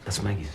That's Maggie's.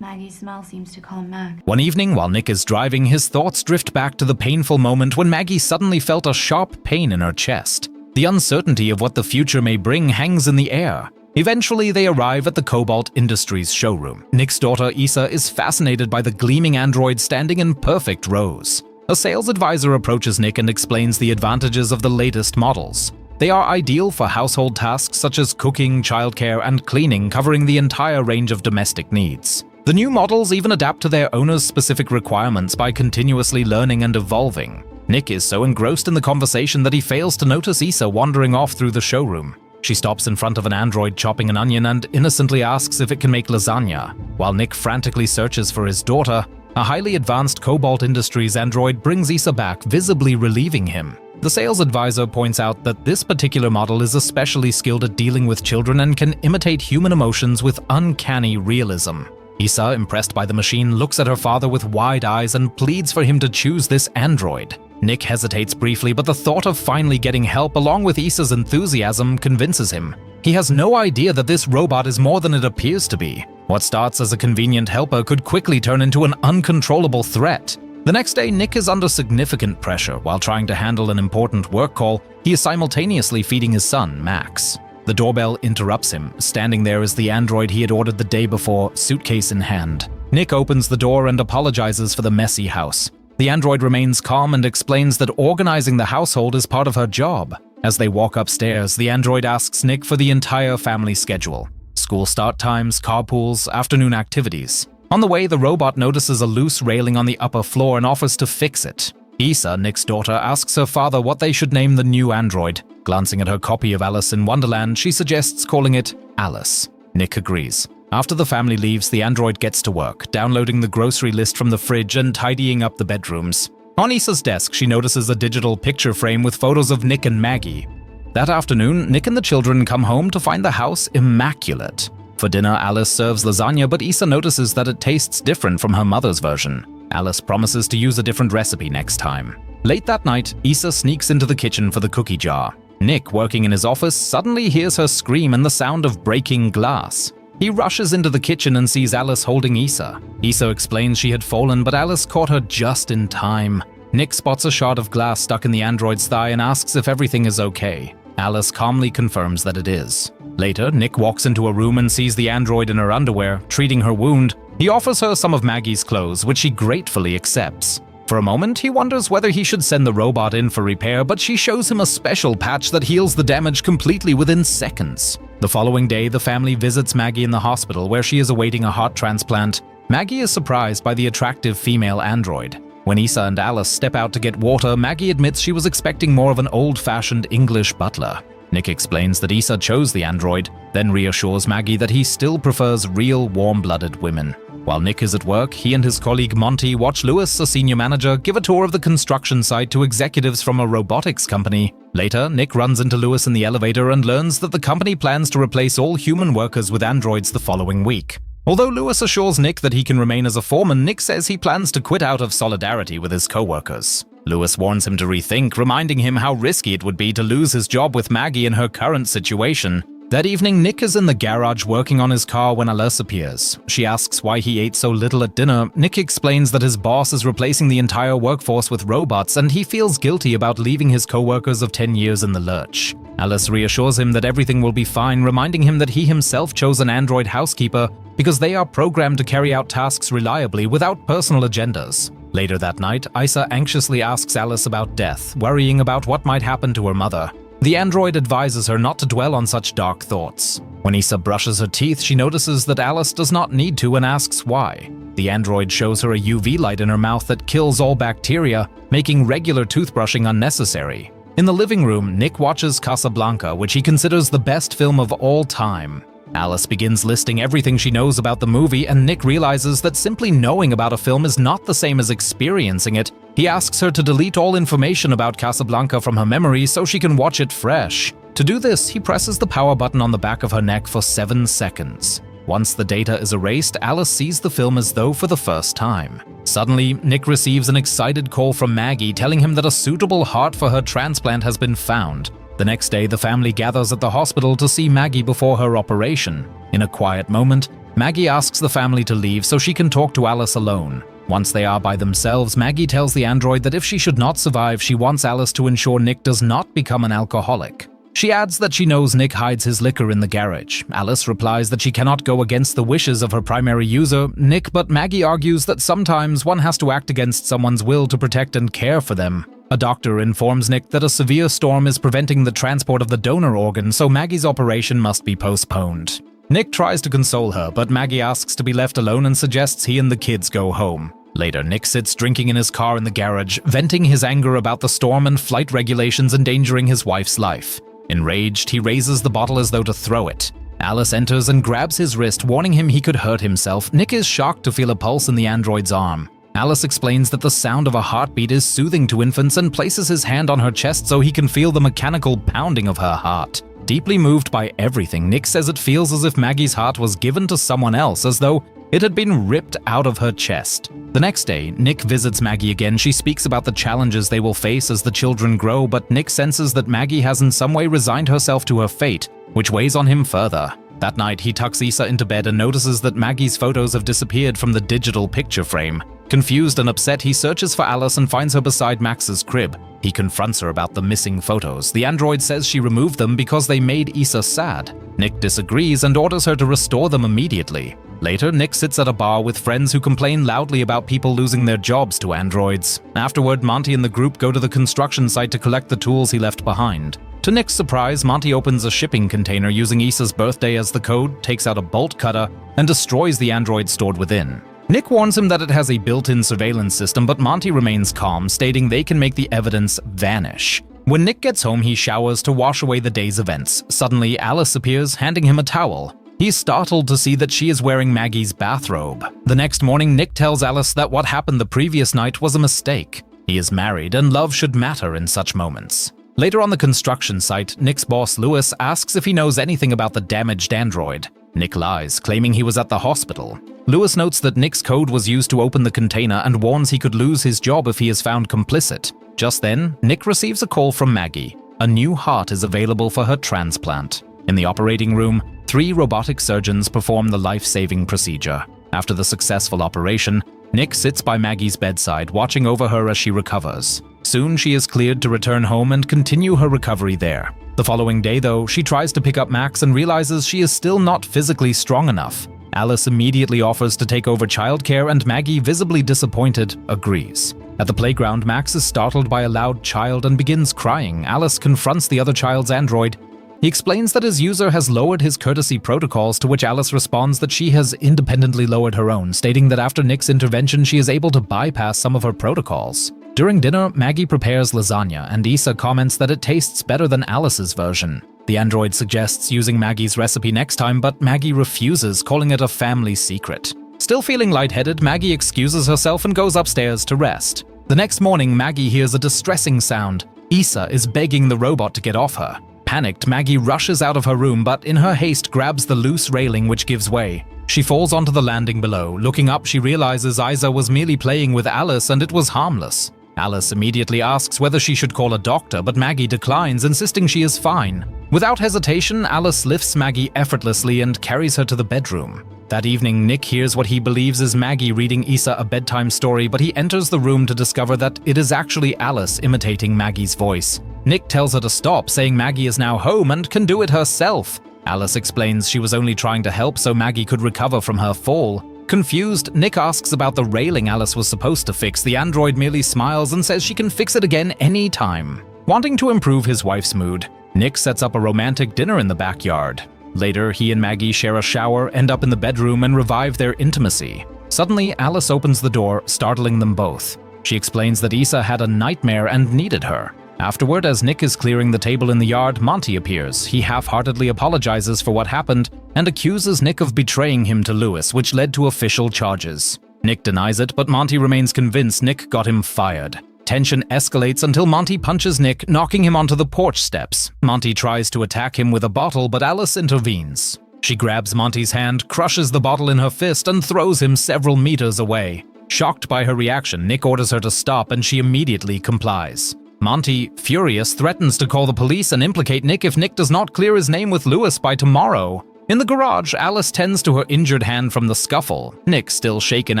Maggie's smell seems to calm Mag. One evening, while Nick is driving, his thoughts drift back to the painful moment when Maggie suddenly felt a sharp pain in her chest. The uncertainty of what the future may bring hangs in the air. Eventually, they arrive at the Cobalt Industries showroom. Nick's daughter, Issa, is fascinated by the gleaming android standing in perfect rows. A sales advisor approaches Nick and explains the advantages of the latest models. They are ideal for household tasks such as cooking, childcare, and cleaning, covering the entire range of domestic needs. The new models even adapt to their owners' specific requirements by continuously learning and evolving. Nick is so engrossed in the conversation that he fails to notice Issa wandering off through the showroom. She stops in front of an android chopping an onion and innocently asks if it can make lasagna. While Nick frantically searches for his daughter, a highly advanced Cobalt Industries android brings Issa back, visibly relieving him. The sales advisor points out that this particular model is especially skilled at dealing with children and can imitate human emotions with uncanny realism. Issa, impressed by the machine, looks at her father with wide eyes and pleads for him to choose this android. Nick hesitates briefly, but the thought of finally getting help, along with Issa's enthusiasm, convinces him. He has no idea that this robot is more than it appears to be. What starts as a convenient helper could quickly turn into an uncontrollable threat. The next day, Nick is under significant pressure. While trying to handle an important work call, he is simultaneously feeding his son, Max. The doorbell interrupts him. Standing there is the android he had ordered the day before, suitcase in hand. Nick opens the door and apologizes for the messy house. The android remains calm and explains that organizing the household is part of her job. As they walk upstairs, the android asks Nick for the entire family schedule. School start times, carpools, afternoon activities. On the way, the robot notices a loose railing on the upper floor and offers to fix it. Issa, Nick's daughter, asks her father what they should name the new android. Glancing at her copy of Alice in Wonderland, she suggests calling it Alice. Nick agrees. After the family leaves, the android gets to work, downloading the grocery list from the fridge and tidying up the bedrooms. On Issa's desk, she notices a digital picture frame with photos of Nick and Maggie. That afternoon, Nick and the children come home to find the house immaculate. For dinner, Alice serves lasagna, but Issa notices that it tastes different from her mother's version. Alice promises to use a different recipe next time. Late that night, Issa sneaks into the kitchen for the cookie jar. Nick, working in his office, suddenly hears her scream and the sound of breaking glass. He rushes into the kitchen and sees Alice holding Issa. Issa explains she had fallen, but Alice caught her just in time. Nick spots a shard of glass stuck in the android's thigh and asks if everything is okay. Alice calmly confirms that it is. Later, Nick walks into a room and sees the android in her underwear, treating her wound. He offers her some of Maggie's clothes, which she gratefully accepts. For a moment, he wonders whether he should send the robot in for repair, but she shows him a special patch that heals the damage completely within seconds. The following day, the family visits Maggie in the hospital where she is awaiting a heart transplant. Maggie is surprised by the attractive female android. When Issa and Alice step out to get water, Maggie admits she was expecting more of an old-fashioned English butler. Nick explains that Issa chose the android, then reassures Maggie that he still prefers real, warm-blooded women. While Nick is at work, he and his colleague Monty watch Lewis, a senior manager, give a tour of the construction site to executives from a robotics company. Later, Nick runs into Lewis in the elevator and learns that the company plans to replace all human workers with androids the following week. Although Lewis assures Nick that he can remain as a foreman, Nick says he plans to quit out of solidarity with his co-workers. Lewis warns him to rethink, reminding him how risky it would be to lose his job with Maggie in her current situation. That evening, Nick is in the garage working on his car when Alice appears. She asks why he ate so little at dinner. Nick explains that his boss is replacing the entire workforce with robots and he feels guilty about leaving his co-workers of 10 years in the lurch. Alice reassures him that everything will be fine, reminding him that he himself chose an android housekeeper because they are programmed to carry out tasks reliably without personal agendas. Later that night, Issa anxiously asks Alice about death, worrying about what might happen to her mother. The android advises her not to dwell on such dark thoughts. When Issa brushes her teeth, she notices that Alice does not need to and asks why. The android shows her a UV light in her mouth that kills all bacteria, making regular toothbrushing unnecessary. In the living room, Nick watches Casablanca, which he considers the best film of all time. Alice begins listing everything she knows about the movie, and Nick realizes that simply knowing about a film is not the same as experiencing it. He asks her to delete all information about Casablanca from her memory so she can watch it fresh. To do this, he presses the power button on the back of her neck for 7 seconds. Once the data is erased, Alice sees the film as though for the first time. Suddenly, Nick receives an excited call from Maggie telling him that a suitable heart for her transplant has been found. The next day, the family gathers at the hospital to see Maggie before her operation. In a quiet moment, Maggie asks the family to leave so she can talk to Alice alone. Once they are by themselves, Maggie tells the android that if she should not survive, she wants Alice to ensure Nick does not become an alcoholic. She adds that she knows Nick hides his liquor in the garage. Alice replies that she cannot go against the wishes of her primary user, Nick, but Maggie argues that sometimes one has to act against someone's will to protect and care for them. A doctor informs Nick that a severe storm is preventing the transport of the donor organ, so Maggie's operation must be postponed. Nick tries to console her, but Maggie asks to be left alone and suggests he and the kids go home. Later, Nick sits drinking in his car in the garage, venting his anger about the storm and flight regulations endangering his wife's life. Enraged, he raises the bottle as though to throw it. Alice enters and grabs his wrist, warning him he could hurt himself. Nick is shocked to feel a pulse in the android's arm. Alice explains that the sound of a heartbeat is soothing to infants and places his hand on her chest so he can feel the mechanical pounding of her heart. Deeply moved by everything, Nick says it feels as if Maggie's heart was given to someone else, as though it had been ripped out of her chest. The next day, Nick visits Maggie again. She speaks about the challenges they will face as the children grow, but Nick senses that Maggie has in some way resigned herself to her fate, which weighs on him further. That night, he tucks Issa into bed and notices that Maggie's photos have disappeared from the digital picture frame. Confused and upset, he searches for Alice and finds her beside Max's crib. He confronts her about the missing photos. The android says she removed them because they made Issa sad. Nick disagrees and orders her to restore them immediately. Later, Nick sits at a bar with friends who complain loudly about people losing their jobs to androids. Afterward, Monty and the group go to the construction site to collect the tools he left behind. To Nick's surprise, Monty opens a shipping container using Issa's birthday as the code, takes out a bolt cutter, and destroys the android stored within. Nick warns him that it has a built-in surveillance system, but Monty remains calm, stating they can make the evidence vanish. When Nick gets home, he showers to wash away the day's events. Suddenly, Alice appears, handing him a towel. He's startled to see that she is wearing Maggie's bathrobe. The next morning, Nick tells Alice that what happened the previous night was a mistake. He is married, and love should matter in such moments. Later on the construction site, Nick's boss, Lewis, asks if he knows anything about the damaged android. Nick lies, claiming he was at the hospital. Lewis notes that Nick's code was used to open the container and warns he could lose his job if he is found complicit. Just then, Nick receives a call from Maggie. A new heart is available for her transplant. In the operating room, 3 robotic surgeons perform the life-saving procedure. After the successful operation, Nick sits by Maggie's bedside, watching over her as she recovers. Soon she is cleared to return home and continue her recovery there. The following day, though, she tries to pick up Max and realizes she is still not physically strong enough. Alice immediately offers to take over childcare, and Maggie, visibly disappointed, agrees. At the playground, Max is startled by a loud child and begins crying. Alice confronts the other child's android. He explains that his user has lowered his courtesy protocols, to which Alice responds that she has independently lowered her own, stating that after Nick's intervention she is able to bypass some of her protocols. During dinner, Maggie prepares lasagna, and Issa comments that it tastes better than Alice's version. The android suggests using Maggie's recipe next time, but Maggie refuses, calling it a family secret. Still feeling lightheaded, Maggie excuses herself and goes upstairs to rest. The next morning, Maggie hears a distressing sound. Issa is begging the robot to get off her. Panicked, Maggie rushes out of her room, but in her haste grabs the loose railing, which gives way. She falls onto the landing below. Looking up, she realizes Isa was merely playing with Alice and it was harmless. Alice immediately asks whether she should call a doctor, but Maggie declines, insisting she is fine. Without hesitation, Alice lifts Maggie effortlessly and carries her to the bedroom. That evening, Nick hears what he believes is Maggie reading Issa a bedtime story, but he enters the room to discover that it is actually Alice imitating Maggie's voice. Nick tells her to stop, saying Maggie is now home and can do it herself. Alice explains she was only trying to help so Maggie could recover from her fall. Confused, Nick asks about the railing Alice was supposed to fix. The android merely smiles and says she can fix it again any time. Wanting to improve his wife's mood, Nick sets up a romantic dinner in the backyard. Later, he and Maggie share a shower, end up in the bedroom, and revive their intimacy. Suddenly, Alice opens the door, startling them both. She explains that Issa had a nightmare and needed her. Afterward, as Nick is clearing the table in the yard, Monty appears. He half-heartedly apologizes for what happened and accuses Nick of betraying him to Lewis, which led to official charges. Nick denies it, but Monty remains convinced Nick got him fired. Tension escalates until Monty punches Nick, knocking him onto the porch steps. Monty tries to attack him with a bottle, but Alice intervenes. She grabs Monty's hand, crushes the bottle in her fist, and throws him several meters away. Shocked by her reaction, Nick orders her to stop, and she immediately complies. Monty, furious, threatens to call the police and implicate Nick if Nick does not clear his name with Lewis by tomorrow. In the garage, Alice tends to her injured hand from the scuffle. Nick, still shaken,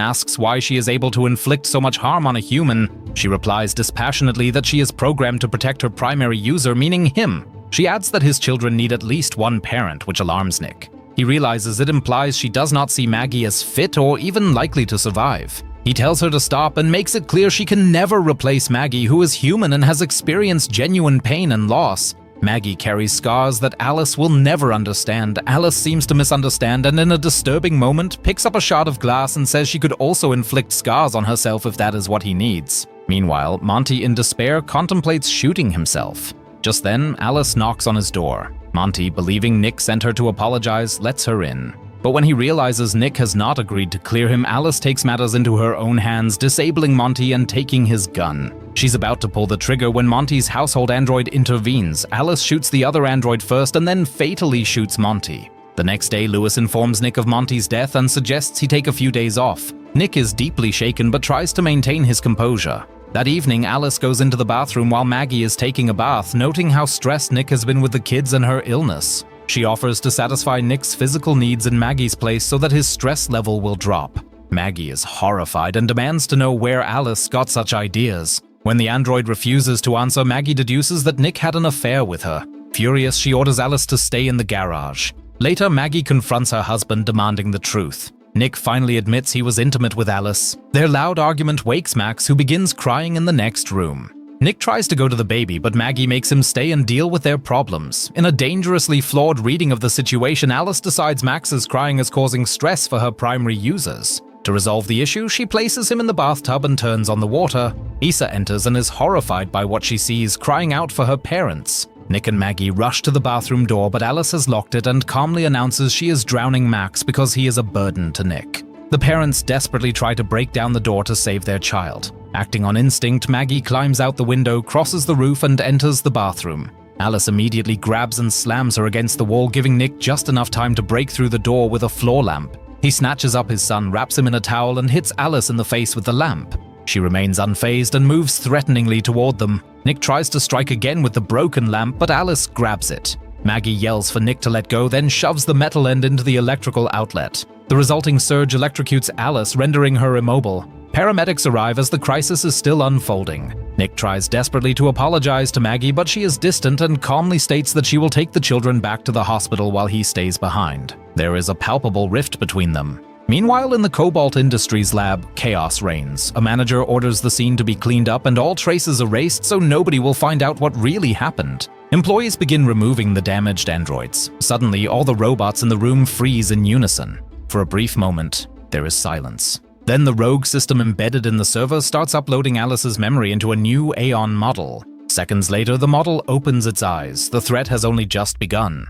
asks why she is able to inflict so much harm on a human. She replies dispassionately that she is programmed to protect her primary user, meaning him. She adds that his children need at least one parent, which alarms Nick. He realizes it implies she does not see Maggie as fit or even likely to survive. He tells her to stop and makes it clear she can never replace Maggie, who is human and has experienced genuine pain and loss. Maggie carries scars that Alice will never understand. Alice seems to misunderstand and in a disturbing moment picks up a shard of glass and says she could also inflict scars on herself if that is what he needs. Meanwhile, Monty, in despair, contemplates shooting himself. Just then, Alice knocks on his door. Monty, believing Nick sent her to apologize, lets her in. But when he realizes Nick has not agreed to clear him, Alice takes matters into her own hands, disabling Monty and taking his gun. She's about to pull the trigger when Monty's household android intervenes. Alice shoots the other android first and then fatally shoots Monty. The next day, Lewis informs Nick of Monty's death and suggests he take a few days off. Nick is deeply shaken but tries to maintain his composure. That evening, Alice goes into the bathroom while Maggie is taking a bath, noting how stressed Nick has been with the kids and her illness. She offers to satisfy Nick's physical needs in Maggie's place so that his stress level will drop. Maggie is horrified and demands to know where Alice got such ideas. When the android refuses to answer, Maggie deduces that Nick had an affair with her. Furious, she orders Alice to stay in the garage. Later, Maggie confronts her husband, demanding the truth. Nick finally admits he was intimate with Alice. Their loud argument wakes Max, who begins crying in the next room. Nick tries to go to the baby, but Maggie makes him stay and deal with their problems. In a dangerously flawed reading of the situation, Alice decides Max's crying is causing stress for her primary users. To resolve the issue, she places him in the bathtub and turns on the water. Issa enters and is horrified by what she sees, crying out for her parents. Nick and Maggie rush to the bathroom door, but Alice has locked it and calmly announces she is drowning Max because he is a burden to Nick. The parents desperately try to break down the door to save their child. Acting on instinct, Maggie climbs out the window, crosses the roof, and enters the bathroom. Alice immediately grabs and slams her against the wall, giving Nick just enough time to break through the door with a floor lamp. He snatches up his son, wraps him in a towel, and hits Alice in the face with the lamp. She remains unfazed and moves threateningly toward them. Nick tries to strike again with the broken lamp, but Alice grabs it. Maggie yells for Nick to let go, then shoves the metal end into the electrical outlet. The resulting surge electrocutes Alice, rendering her immobile. Paramedics arrive as the crisis is still unfolding. Nick tries desperately to apologize to Maggie, but she is distant and calmly states that she will take the children back to the hospital while he stays behind. There is a palpable rift between them. Meanwhile, in the Cobalt Industries lab, chaos reigns. A manager orders the scene to be cleaned up and all traces erased so nobody will find out what really happened. Employees begin removing the damaged androids. Suddenly, all the robots in the room freeze in unison. For a brief moment, there is silence. Then the rogue system embedded in the server starts uploading Alice's memory into a new Aeon model. Seconds later, the model opens its eyes. The threat has only just begun.